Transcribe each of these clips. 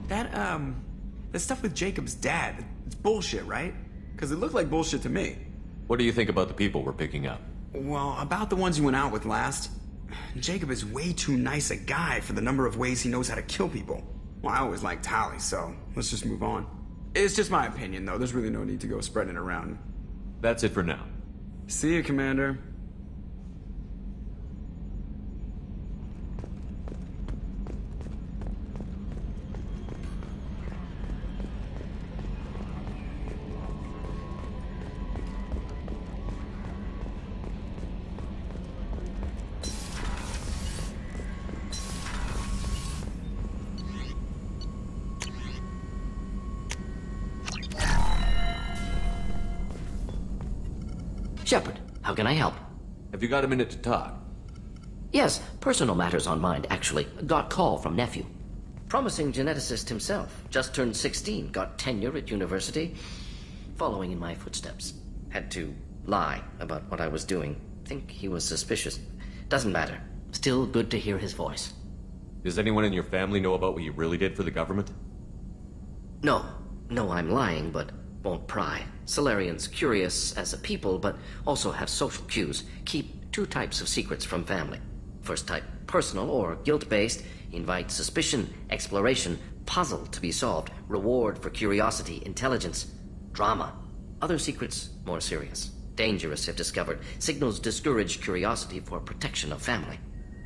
That stuff with Jacob's dad, it's bullshit, right? Because it looked like bullshit to me. What do you think about the people we're picking up? Well, about the ones you went out with last. Jacob is way too nice a guy for the number of ways he knows how to kill people. Well, I always liked Tali, so let's just move on. It's just my opinion, though. There's really no need to go spreading it around. That's it for now. See you, Commander. Shepard, how can I help? Have you got a minute to talk? Yes, personal matters on mind, actually. Got call from nephew. Promising geneticist himself. Just turned 16, got tenure at university. Following in my footsteps. Had to lie about what I was doing. Think he was suspicious. Doesn't matter. Still good to hear his voice. Does anyone in your family know about what you really did for the government? No. No, I'm lying, but won't pry. Solarians curious as a people, but also have social cues. Keep two types of secrets from family. First type, personal or guilt-based, invite suspicion, exploration, puzzle to be solved, reward for curiosity, intelligence, drama. Other secrets, more serious. Dangerous if discovered. Signals discourage curiosity for protection of family.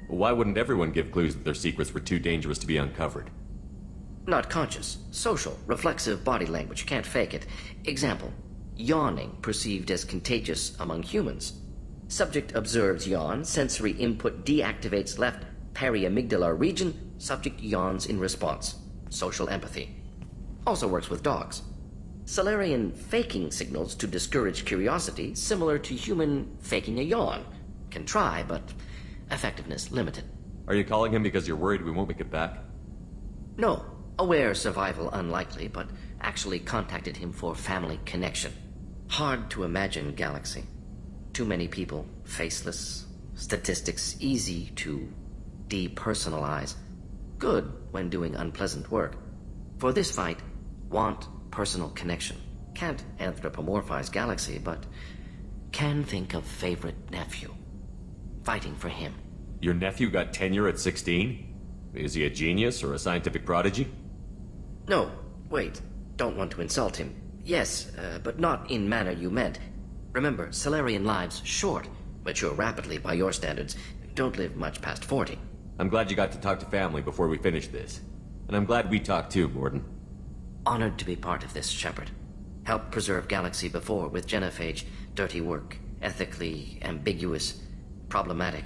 Why wouldn't everyone give clues that their secrets were too dangerous to be uncovered? Not conscious. Social, reflexive body language. Can't fake it. Example. Yawning perceived as contagious among humans. Subject observes yawn. Sensory input deactivates left periamygdalar region. Subject yawns in response. Social empathy. Also works with dogs. Solarian faking signals to discourage curiosity, similar to human faking a yawn. Can try, but effectiveness limited. Are you calling him because you're worried we won't make it back? No. Aware survival unlikely, but actually contacted him for family connection. Hard to imagine galaxy. Too many people, faceless, statistics easy to depersonalize. Good when doing unpleasant work. For this fight, want personal connection. Can't anthropomorphize galaxy, but can think of favorite nephew. Fighting for him. Your nephew got tenure at 16? Is he a genius or a scientific prodigy? No, wait. Don't want to insult him. Yes, but not in manner you meant. Remember, Solarian lives short. Mature rapidly by your standards. Don't live much past 40. I'm glad you got to talk to family before we finish this. And I'm glad we talked too, Mordin. Honored to be part of this, Shepard. Helped preserve Galaxy before with genophage. Dirty work. Ethically ambiguous. Problematic.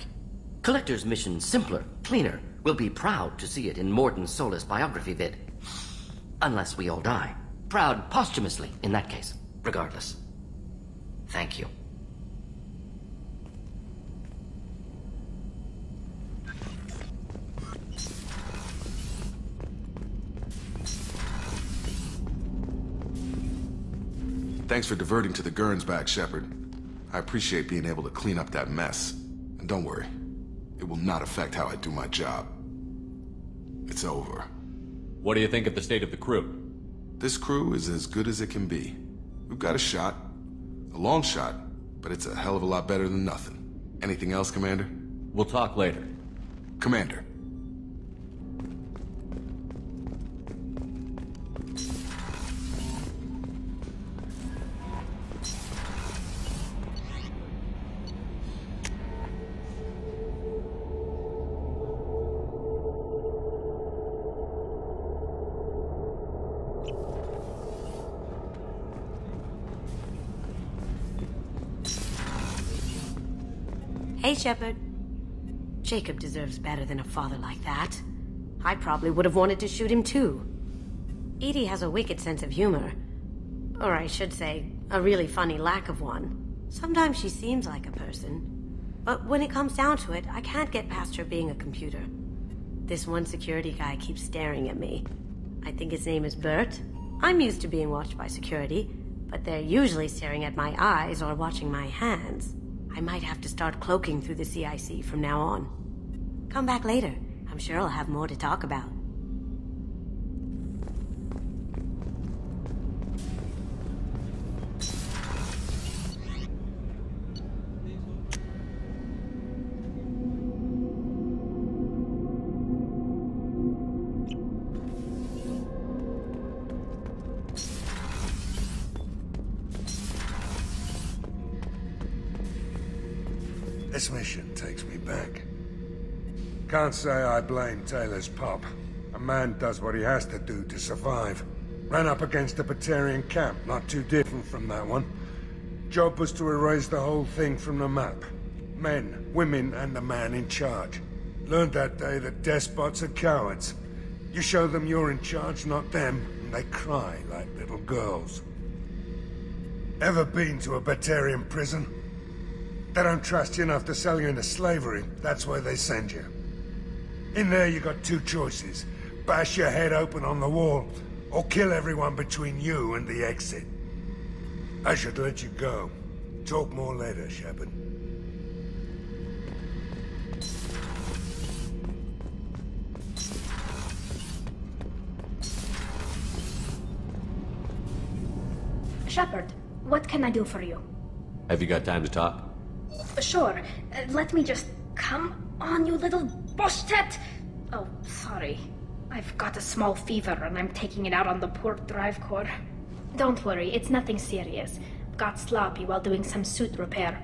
Collector's mission simpler, cleaner. We'll be proud to see it in Mordin's Solus biography vid. Unless we all die. Proud posthumously, in that case. Regardless. Thank you. Thanks for diverting to the Gurns back, Shepard. I appreciate being able to clean up that mess. And don't worry, it will not affect how I do my job. It's over. What do you think of the state of the crew? This crew is as good as it can be. We've got a shot. A long shot, but it's a hell of a lot better than nothing. Anything else, Commander? We'll talk later. Commander. Hey, Shepard. Jacob deserves better than a father like that. I probably would have wanted to shoot him too. Edie has a wicked sense of humor. Or I should say, a really funny lack of one. Sometimes she seems like a person. But when it comes down to it, I can't get past her being a computer. This one security guy keeps staring at me. I think his name is Bert. I'm used to being watched by security, but they're usually staring at my eyes or watching my hands. I might have to start cloaking through the CIC from now on. Come back later. I'm sure I'll have more to talk about. This mission takes me back. Can't say I blame Taylor's pop. A man does what he has to do to survive. Ran up against a Batarian camp, not too different from that one. Job was to erase the whole thing from the map. Men, women, and the man in charge. Learned that day that despots are cowards. You show them you're in charge, not them, and they cry like little girls. Ever been to a Batarian prison? They don't trust you enough to sell you into slavery. That's where they send you. In there you got two choices. Bash your head open on the wall, or kill everyone between you and the exit. I should let you go. Talk more later, Shepard. Shepard, what can I do for you? Have you got time to talk? Sure. Let me just... Come on, you little bushtet! Oh, sorry. I've got a small fever and I'm taking it out on the poor drive core. Don't worry, it's nothing serious. Got sloppy while doing some suit repair.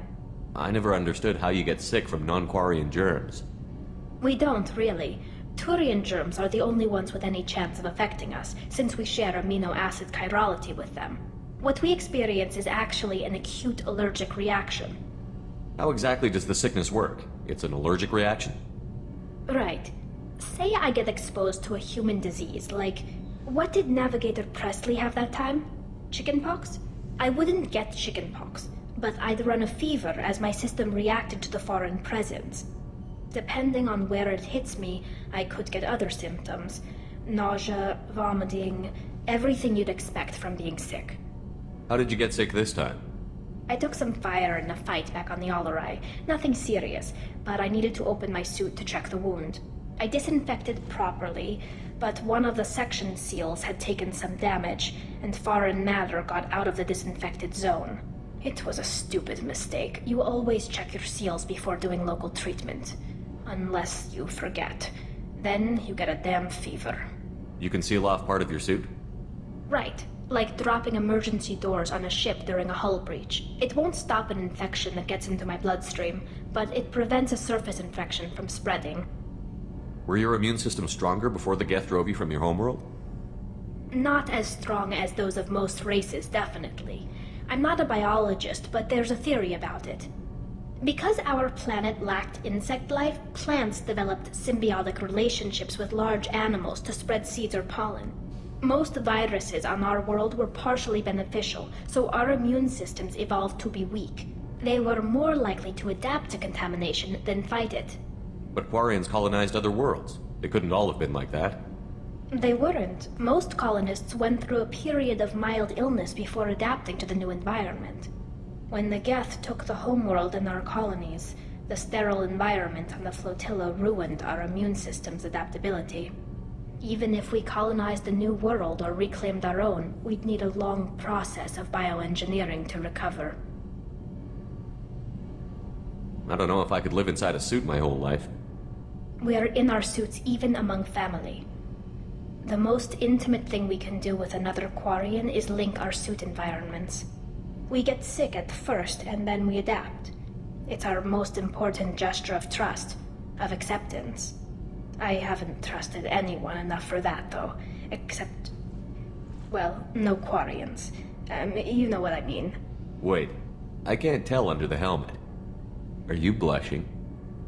I never understood how you get sick from non-Quarian germs. We don't, really. Turian germs are the only ones with any chance of affecting us, since we share amino acid chirality with them. What we experience is actually an acute allergic reaction. How exactly does the sickness work? It's an allergic reaction? Right. Say I get exposed to a human disease, like... What did Navigator Presley have that time? Chickenpox? I wouldn't get chickenpox, but I'd run a fever as my system reacted to the foreign presence. Depending on where it hits me, I could get other symptoms. Nausea, vomiting, everything you'd expect from being sick. How did you get sick this time? I took some fire in a fight back on the Allerai. Nothing serious, but I needed to open my suit to check the wound. I disinfected properly, but one of the section seals had taken some damage, and foreign matter got out of the disinfected zone. It was a stupid mistake. You always check your seals before doing local treatment. Unless you forget. Then you get a damn fever. You can seal off part of your suit? Right. Like dropping emergency doors on a ship during a hull breach. It won't stop an infection that gets into my bloodstream, but it prevents a surface infection from spreading. Were your immune system stronger before the Geth drove you from your homeworld? Not as strong as those of most races, definitely. I'm not a biologist, but there's a theory about it. Because our planet lacked insect life, plants developed symbiotic relationships with large animals to spread seeds or pollen. Most viruses on our world were partially beneficial, so our immune systems evolved to be weak. They were more likely to adapt to contamination than fight it. But Quarians colonized other worlds. They couldn't all have been like that. They weren't. Most colonists went through a period of mild illness before adapting to the new environment. When the Geth took the homeworld and our colonies, the sterile environment on the flotilla ruined our immune system's adaptability. Even if we colonized a new world or reclaimed our own, we'd need a long process of bioengineering to recover. I don't know if I could live inside a suit my whole life. We are in our suits even among family. The most intimate thing we can do with another Quarian is link our suit environments. We get sick at first, and then we adapt. It's our most important gesture of trust, of acceptance. I haven't trusted anyone enough for that, though. Except... well, no Quarians. You know what I mean. Wait, I can't tell under the helmet. Are you blushing?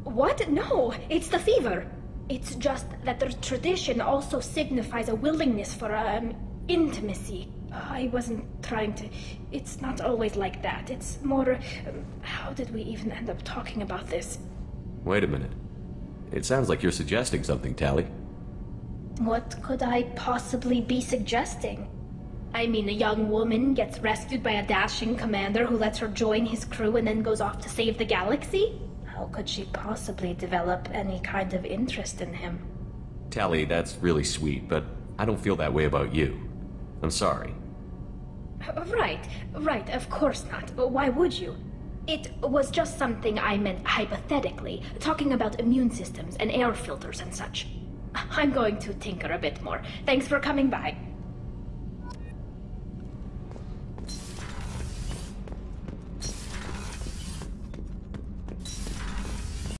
What? No, it's the fever. It's just that the tradition also signifies a willingness for, intimacy. I wasn't trying to... It's not always like that. It's more... how did we even end up talking about this? Wait a minute. It sounds like you're suggesting something, Tali. What could I possibly be suggesting? I mean, a young woman gets rescued by a dashing commander who lets her join his crew and then goes off to save the galaxy? How could she possibly develop any kind of interest in him? Tali, that's really sweet, but I don't feel that way about you. I'm sorry. Right, of course not. Why would you? It was just something I meant hypothetically, talking about immune systems and air filters and such. I'm going to tinker a bit more. Thanks for coming by.